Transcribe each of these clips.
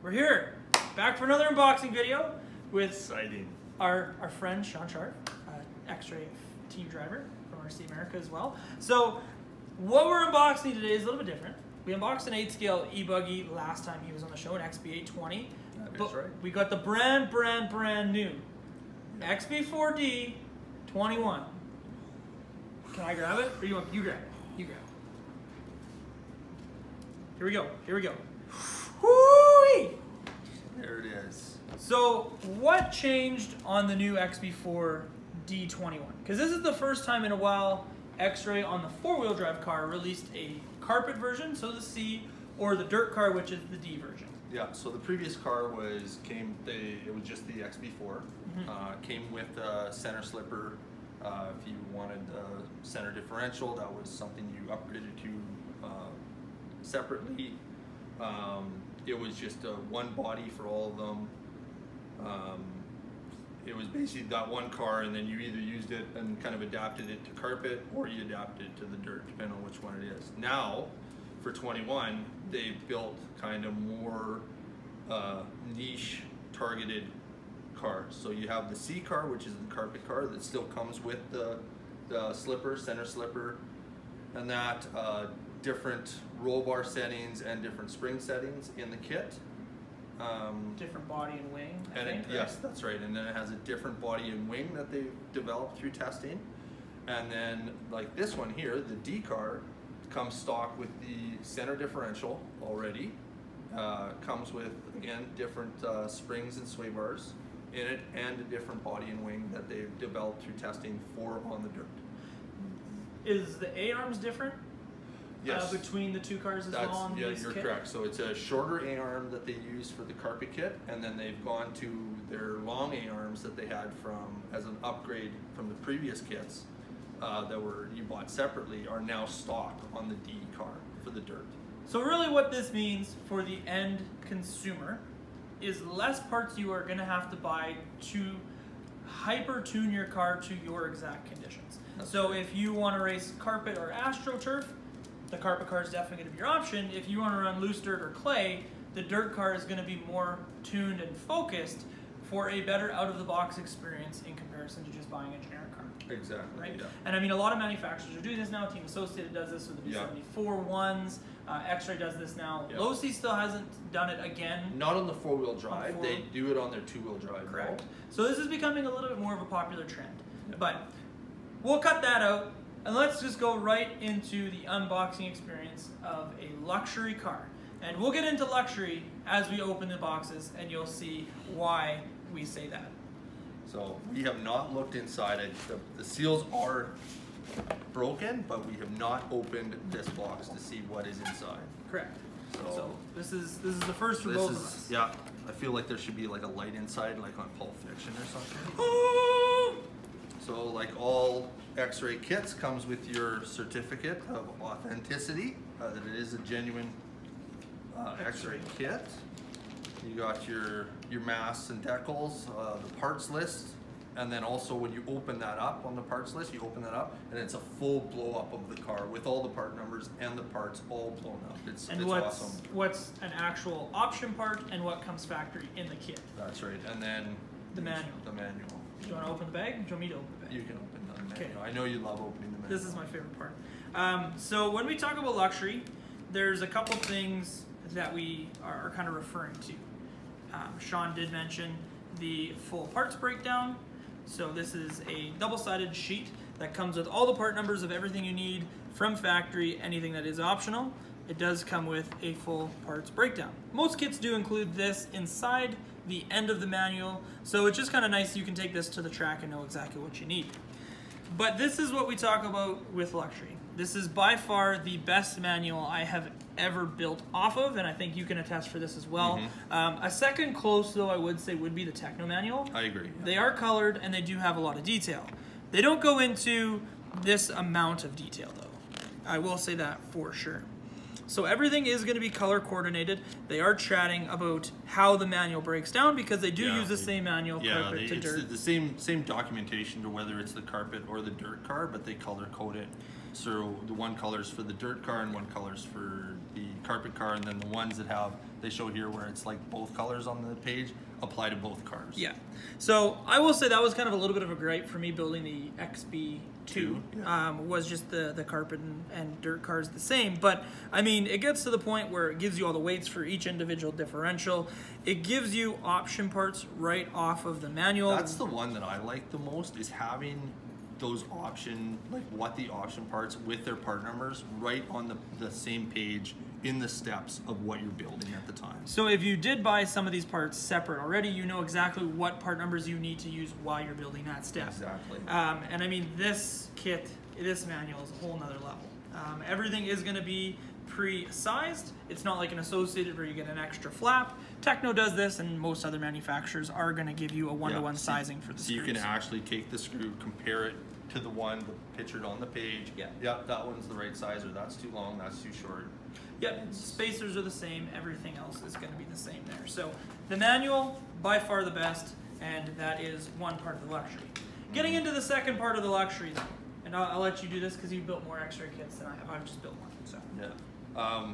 We're here, back for another unboxing video with exciting our friend Shawn Scharf, Xray team driver from RC America as well. So what we're unboxing today is a little bit different. We unboxed an 8-scale e-buggy last time he was on the show, an XB820. That's right. We got the brand new XB4D 21. Can I grab it? Or you grab it? You grab it. Here we go. Here we go. Whoo-wee! There it is. So what changed on the new XB4D 21? Because this is the first time in a while Xray on the 4-wheel drive car released a carpet version, so the C, or the dirt car, which is the D version. Yeah, so the previous car it was just the XB4. Came with a center slipper. If you wanted a center differential, that was something you upgraded to separately. It was just one body for all of them. It was basically that one car, and then you either used it and kind of adapted it to carpet, or you adapted it to the dirt, depending on which one it is. Now, for 21, they've built kind of more niche targeted cars. So you have the C car, which is the carpet car that still comes with the slipper, center slipper, and that different roll bar settings and different spring settings in the kit. Different body and wing, Yes, that's right. And then it has a different body and wing that they've developed through testing. And then, like this one here, the D car, comes stock with the center differential already. Comes with, again, different springs and sway bars in it, and a different body and wing that they've developed through testing for on the dirt. Is the A-arms different? Yes. Between the two cars as well on yeah, this you're kit? correct. So it's a shorter A-arm that they use for the carpet kit, and then they've gone to their long A-arms that they had as an upgrade from the previous kits that you bought separately, are now stock on the D car for the dirt. So really what this means for the end consumer is less parts you are going to have to buy to hyper tune your car to your exact conditions. So if you want to race carpet or AstroTurf, the carpet car is definitely going to be your option. If you want to run loose dirt or clay, the dirt car is going to be more tuned and focused for a better out-of-the-box experience in comparison to just buying a generic car. Exactly. Right? Yeah. And I mean, a lot of manufacturers are doing this now. Team Associated does this with the B74 ones. Xray does this now. Yeah. Losi still hasn't done it again. Not on the 4-wheel drive. They do it on their 2-wheel drive. Correct. Now. So this is becoming a little bit more of a popular trend. Yeah. But we'll cut that out. And let's just go right into the unboxing experience of a luxury car. And we'll get into luxury as we open the boxes, and you'll see why we say that. So we have not looked inside it. The seals are broken, but we have not opened this box to see what is inside. Correct. So this is the first for both of us. Yeah, I feel like there should be like a light inside, like on Pulp Fiction or something. So like all Xray kits, comes with your certificate of authenticity, that it is a genuine Xray kit. You got your masks and decals, the parts list, and then also when you open that up on the parts list, you open that up and it's a full blow up of the car with all the part numbers and the parts all blown up. It's awesome. What's an actual option part and what comes factory in the kit. That's right. And then the manual. The manual. Do you want to open the bag? Or do you want me to open the bag? You can open the manual. I know you love opening the manual. This is my favorite part. So when we talk about luxury, there's a couple things that we are kind of referring to. Shawn did mention the full parts breakdown. So this is a double-sided sheet that comes with all the part numbers of everything you need from factory, anything that is optional. It does come with a full parts breakdown. Most kits do include this inside the end of the manual, so it's just kind of nice you can take this to the track and know exactly what you need. But this is what we talk about with luxury. This is by far the best manual I have ever built off of, and I think you can attest for this as well. A second close, though, I would say would be the Techno manual. I agree. They are colored and they do have a lot of detail. They don't go into this amount of detail, though. I will say that for sure. So everything is going to be color coordinated. They are chatting about how the manual breaks down because they do use the same manual, carpet to dirt. It's the same documentation to whether it's the carpet or the dirt car, but they color code it So the one color's for the dirt car and one color's for the carpet car, and then the ones that have, they show here where it's like both colors on the page, apply to both cars. Yeah. So I will say that was kind of a little bit of a gripe for me building the XB2. Yeah. Was just the carpet and dirt cars the same. But I mean, it gets to the point where it gives you all the weights for each individual differential. It gives you option parts right off of the manual. That's the one that I like the most, is having those option, like what the option parts with their part numbers right on the same page in the steps of what you're building at the time. So if you did buy some of these parts separate already, you know exactly what part numbers you need to use while you're building that step. Exactly. And I mean, this kit, this manual is a whole nother level. Everything is going to be pre-sized. It's not like an Associated where you get an extra flap. Techno does this, and most other manufacturers are going to give you a one-to-one sizing for the screws. So you can actually take the screw, compare it to the one pictured on the page. Yeah. Yep, that one's the right size, or that's too long, that's too short. Yep, spacers are the same. Everything else is going to be the same there. So the manual, by far the best, and that is one part of the luxury. Getting into the second part of the luxury, though, and I'll let you do this because you've built more X-Ray kits than I have. I've just built one. So. Yeah.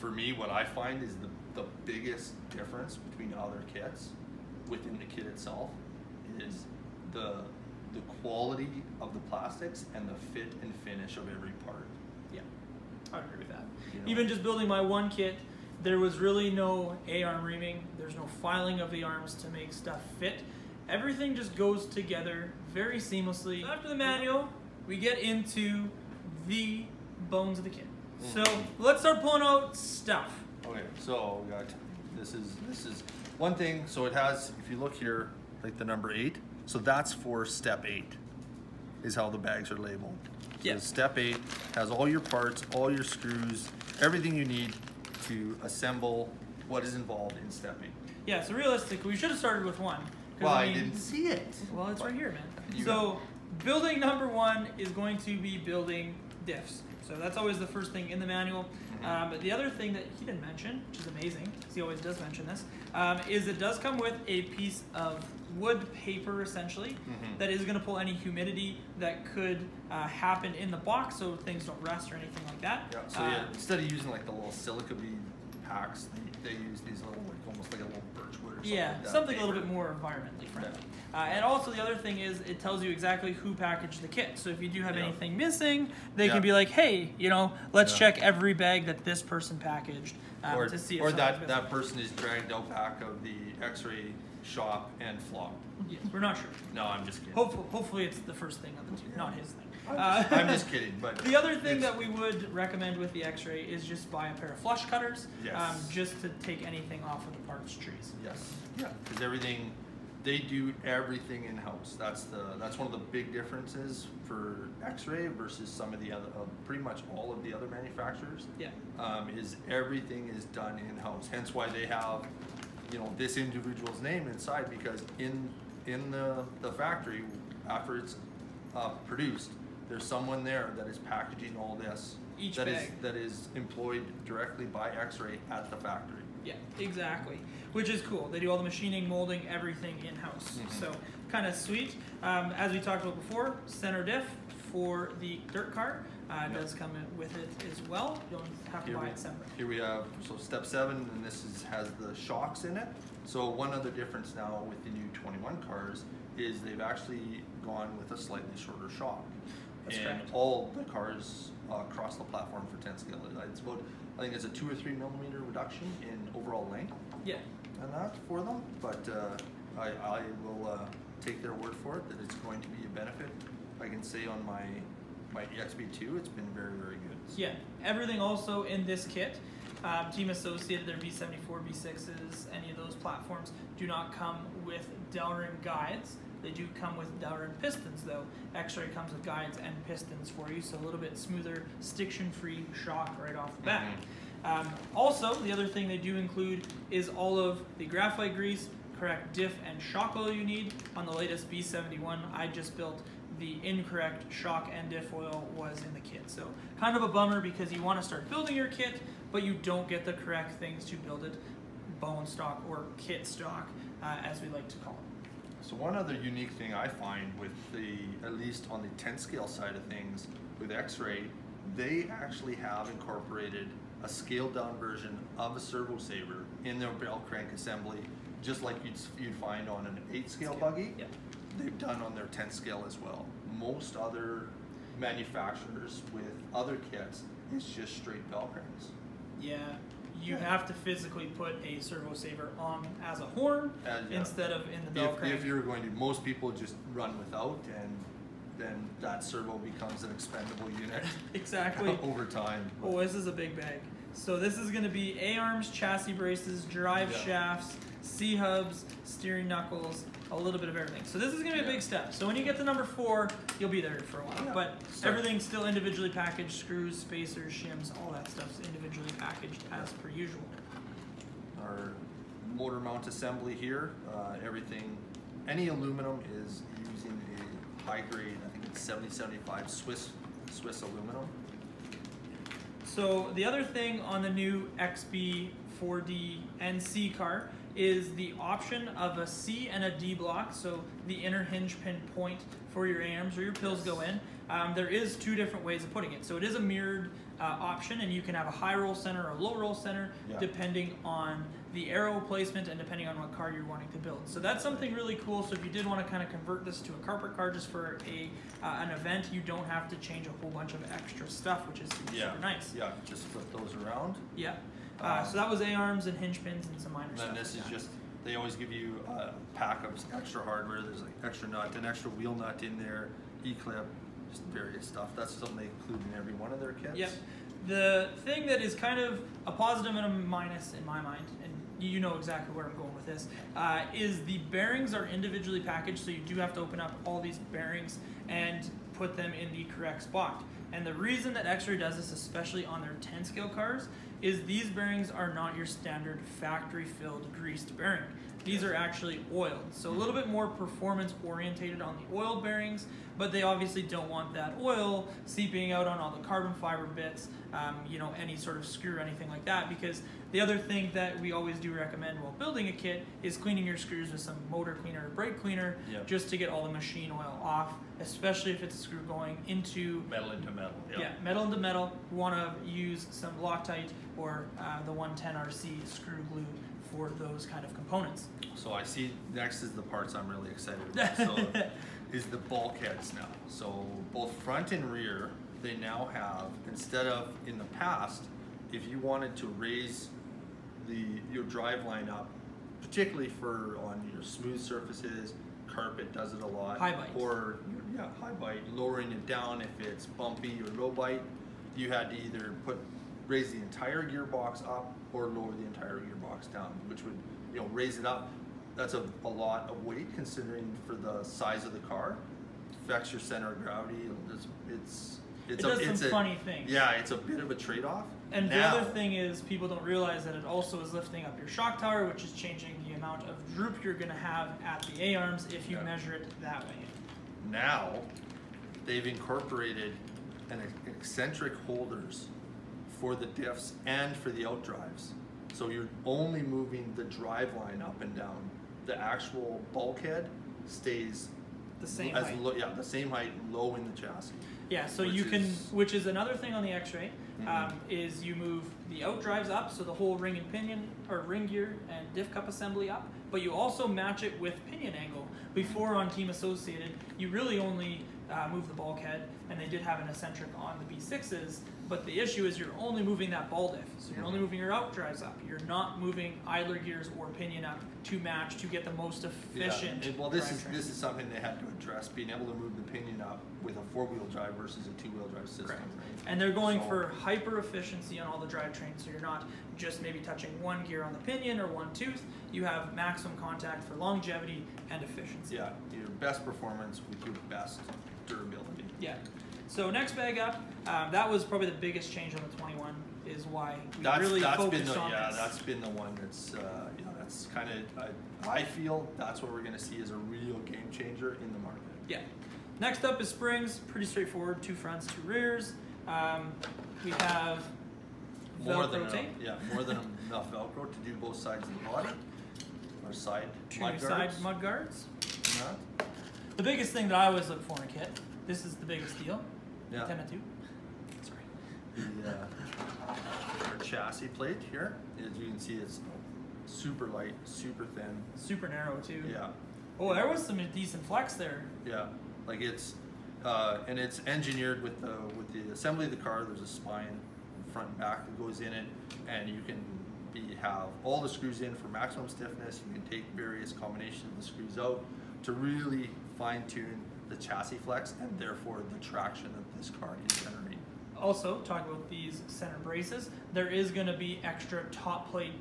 For me, what I find is the biggest difference between other kits within the kit itself is the quality of the plastics and the fit and finish of every part. Yeah, I would agree with that. You know, Even just building my one kit, there was really no A-arm reaming. There's no filing of the arms to make stuff fit. Everything just goes together very seamlessly. After the manual, we get into the bones of the kit. So let's start pulling out stuff. Okay, so we got, this is one thing. So it has, if you look here, like the number 8, so that's for step 8 is how the bags are labeled. So Yeah. step 8 has all your parts, all your screws, everything you need to assemble what is involved in step 8. Yeah, so realistically, we should have started with 1. Well, I I mean, didn't see it. Well, it's right here, man. You So building number 1 is going to be building diffs. So that's always the first thing in the manual. But the other thing that he didn't mention, which is amazing, because he always does mention this, is it does come with a piece of wood paper, essentially, that is going to pull any humidity that could happen in the box, so things don't rust or anything like that. Yeah, so yeah, instead of using like the little silica bead packs, they use these little, like almost like a little birch wood or something Yeah, like that. something a little bit more environmentally friendly. And also the other thing is it tells you exactly who packaged the kit. So if you do have anything missing, they can be like, hey, you know, let's check every bag that this person packaged to see if or something's that person is dragged out back of the X-ray shop and flogged. Yes, we're not sure. No, I'm just kidding. Hopefully it's the first thing on the two, not his thing. I'm just kidding. But the other thing that we would recommend with the X-Ray is just buy a pair of flush cutters, just to take anything off of the parts trees. Yes. Yeah. Because everything, they do everything in house. That's one of the big differences for X-Ray versus some of the other, pretty much all of the other manufacturers. Yeah. Is everything is done in house. Hence why they have, you know, this individual's name inside, because in the factory after it's produced, there's someone there that is packaging all this. Each that bag. that is employed directly by X-Ray at the factory. Yeah, exactly. Which is cool. They do all the machining, molding, everything in-house. So kind of sweet. As we talked about before, center diff for the dirt car does come in with it as well. You don't have to buy it separate. Here we have, so step 7, and this has the shocks in it. So one other difference now with the new 21 cars is they've actually gone with a slightly shorter shock. That's and correct. all the cars across the platform for 10 scale, it's about, I think it's a 2 or 3 millimeter reduction in overall length. Yeah. And that for them, but I will take their word for it that it's going to be a benefit. I can say on my XB2, it's been very, very good. Yeah, everything also in this kit, Team Associated, their B74, B6s, any of those platforms do not come with Delrin guides. They do come with Delrin pistons though. X-Ray comes with guides and pistons for you, so a little bit smoother, stiction-free shock right off the bat. Also, the other thing they do include is all of the graphite grease, correct diff and shock oil you need. On the latest B71, I just built the incorrect shock and diff oil was in the kit. So kind of a bummer because you want to start building your kit, but you don't get the correct things to build it, bone stock or kit stock, as we like to call it. So one other unique thing I find with at least on the 10 scale side of things, with Xray, they actually have incorporated a scaled down version of a servo saver in their belt crank assembly, just like you'd find on an 8-scale buggy. Yep. They've done on their 10 scale as well. Most other manufacturers with other kits, it's just straight belt cranks. Yeah, you have to physically put a servo saver on as a horn instead of in the belt crank. If you're going to, most people just run without, and then that servo becomes an expendable unit. Exactly. Over time. Oh, this is a big bag. So this is going to be A-arms, chassis braces, drive shafts, C-hubs, steering knuckles, a little bit of everything. So this is going to be a big step. So when you get to number 4, you'll be there for a while. But everything's still individually packaged, screws, spacers, shims, all that stuff's individually packaged as per usual. Our motor mount assembly here, everything, any aluminum is using a high grade, I think it's 7075 Swiss aluminum. So the other thing on the new XB4D and C car is the option of a C and a D block, so the inner hinge pin point for your A-arms or your pills go in. There is 2 different ways of putting it. So it is a mirrored option, and you can have a high roll center or a low roll center depending on the arrow placement and depending on what car you're wanting to build. So that's something really cool. So if you did want to kind of convert this to a carpet car just for an event, you don't have to change a whole bunch of extra stuff, which is super nice. Yeah, just flip those around. Yeah. So that was A-arms and hinge pins and some minor stuff. And then this is just, they always give you a pack of extra hardware. There's like extra nut, an extra wheel nut in there, E-clip, just various stuff. That's something they include in every one of their kits. Yep. The thing that is kind of a positive and a minus in my mind, and you know exactly where I'm going with this, is the bearings are individually packaged, so you do have to open up all these bearings and put them in the correct spot. And the reason that Xray does this, especially on their 10-scale cars, is these bearings are not your standard factory-filled greased bearing. These are actually oiled, so a little bit more performance-orientated on the oiled bearings, but they obviously don't want that oil seeping out on all the carbon fiber bits, you know, any sort of screw or anything like that, because the other thing that we always do recommend while building a kit is cleaning your screws with some motor cleaner or brake cleaner, just to get all the machine oil off, especially if it's a screw going into metal into metal. Yeah, metal into metal. We want to use some Loctite or the 110 RC screw glue for those kind of components. So I see next is the parts I'm really excited about. So is the bulkheads now. So both front and rear, they now have, instead of in the past, if you wanted to raise your drive line up, particularly for on your smooth surfaces, carpet does it a lot. High bite. Or high bite, lowering it down if it's bumpy or low bite, you had to either raise the entire gearbox up or lower the entire gearbox down, which would, you know, raise it up. That's a lot of weight considering for the size of the car. Affects your center of gravity. It does some funny things. Yeah, it's a bit of a trade-off. And the other thing is, people don't realize that it also is lifting up your shock tower, which is changing the amount of droop you're going to have at the A-arms if you measure it that way. Now, they've incorporated an eccentric holders for the diffs and for the outdrives. So you're only moving the drive line up and down. The actual bulkhead stays the same height. The same height, low in the chassis. Yeah, so which is another thing on the Xray, is you move the outdrives up, so the whole ring and pinion, or ring gear and diff cup assembly up, but you also match it with pinion angle. Before on Team Associated, you really only move the bulkhead, and they did have an eccentric on the B6s, but the issue is you're only moving that ball diff, so you're only moving your outdrives up. You're not moving idler gears or pinion up to match to get the most efficient. Yeah. Well, this is something they had to address, being able to move the pinion up with a 4-wheel drive versus a 2-wheel drive system. Right? And they're going for hyper efficiency on all the drivetrains, so you're not just maybe touching one gear on the pinion or one tooth. You have maximum contact for longevity and efficiency. Yeah, your best performance with your best durability. Yeah. So next bag up, that was probably the biggest change on the 21. Is why we really focused on this. That's been the one that's you know, that's kind of I feel that's what we're going to see as a real game changer in the market. Yeah. Next up is springs. Pretty straightforward. 2 fronts, 2 rears. We have Velcro tape. More than enough Velcro to do both sides of the body. Or side mud guards. The biggest thing that I always look for in a kit, this is the biggest deal, Yeah. 10 and 2. Sorry. Our chassis plate here, as you can see, it's super light, super thin. Super narrow too. Yeah. Oh, there was some decent flex there. Yeah, like it's, and it's engineered with the assembly of the car. There's a spine, front and back, that goes in it, and you can have all the screws in for maximum stiffness. You can take various combinations of the screws out to really fine tune the chassis flex and therefore the traction that this car can generate. Also, talking about these center braces, there is going to be extra top plate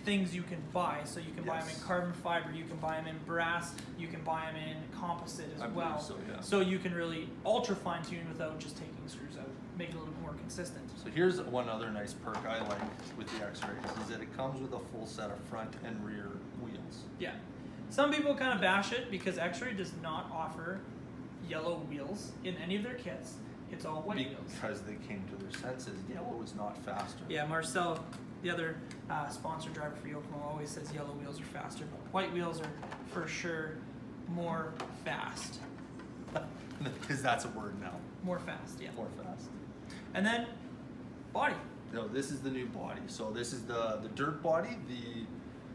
things you can buy. So you can buy them in carbon fiber, you can buy them in brass, you can buy them in composite as well. So, yeah. So you can really ultra fine tune without just taking screws out, make it a little bit more consistent. So here's one other nice perk I like with the X-Rays is that it comes with a full set of front and rear wheels. Yeah. Some people kind of bash it because X-Ray does not offer yellow wheels in any of their kits. It's all white wheels. Because they came to their senses. Yellow is not faster. Yeah, Marcel, the other sponsor driver for Yokomo, always says yellow wheels are faster. White wheels are for sure more fast. Because that's a word now. More fast, yeah. More fast. And then, body. No, this is the new body. So this is the dirt body.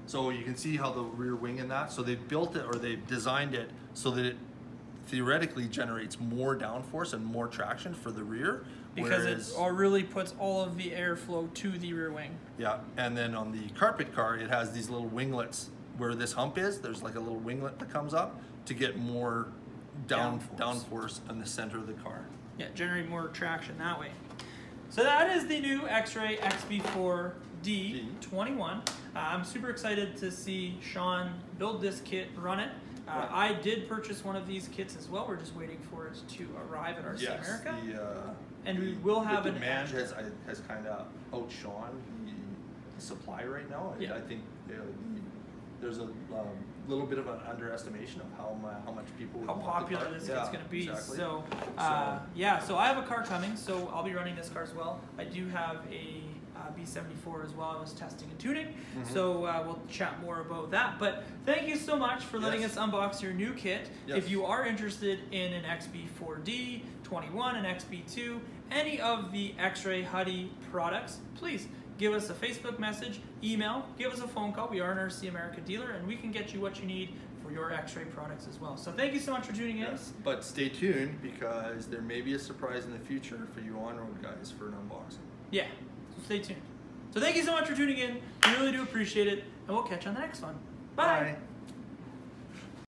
So you can see how the rear wing in that. So they built it, or they designed it so that it theoretically generates more downforce and more traction for the rear. Because it really puts all of the airflow to the rear wing. Yeah, and then on the carpet car, it has these little winglets where this hump is. There's like a little winglet that comes up to get more downforce in the center of the car. Yeah, generate more traction that way. So that is the new Xray XB4D 21. I'm super excited to see Shawn build this kit, run it. I did purchase one of these kits as well. We're just waiting for it to arrive at RC America. And we will have the demand has kind of outshone the supply right now. Yeah. I think there's a little bit of an underestimation of how much people how popular this kit's going to be. Exactly. So yeah, so I have a car coming, so I'll be running this car as well. I do have a B74 as well. I was testing and tuning, so we'll chat more about that. But thank you so much for letting us unbox your new kit. If you are interested in an XB4D, 21, and XB2, any of the Xray Huddy products, please give us a Facebook message, email, give us a phone call. We are an RC America dealer, and we can get you what you need for your Xray products as well. So thank you so much for tuning in. Yes, but stay tuned because there may be a surprise in the future for you on-road guys for an unboxing. Yeah, so stay tuned. So thank you so much for tuning in. We really do appreciate it, and we'll catch you on the next one. Bye. Bye.